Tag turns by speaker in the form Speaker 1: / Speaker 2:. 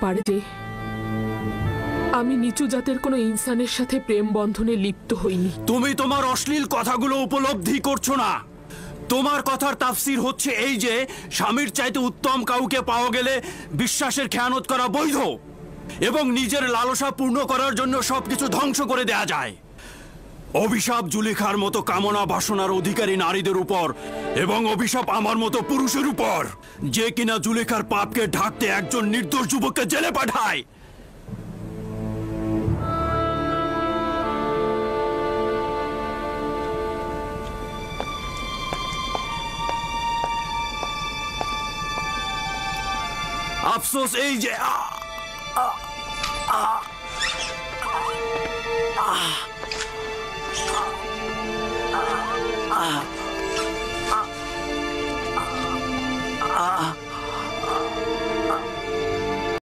Speaker 1: পারে যে আমি নিচু জাতের কোনো ইনসানের সাথে প্রেম বন্ধনে লিপ্ত হইনি।
Speaker 2: তুমি তোমার অশ্লীল কথাগুলো উপলব্ধি করছো না। তোমার কথার তাফসির হচ্ছে এই যে স্বামীর চাইতে উত্তম কাউকে পাওয়া গেলে বিশ্বাসের খেয়ানত করা বৈধ এবং নিজের লালসা পূর্ণ করার জন্য সবকিছু ধ্বংস করে দেয়া যায়। অভিশাপ জুলেখার মতো কামনা বাসনার অধিকারী নারীদের উপর এবং অভিশাপ আমার মতো পুরুষের উপর, যে কিনা জুলেখার পাপকে ঢাকতে একজন নির্দোষ যুবককে জেলে পাঠায়। আফসোস এই যে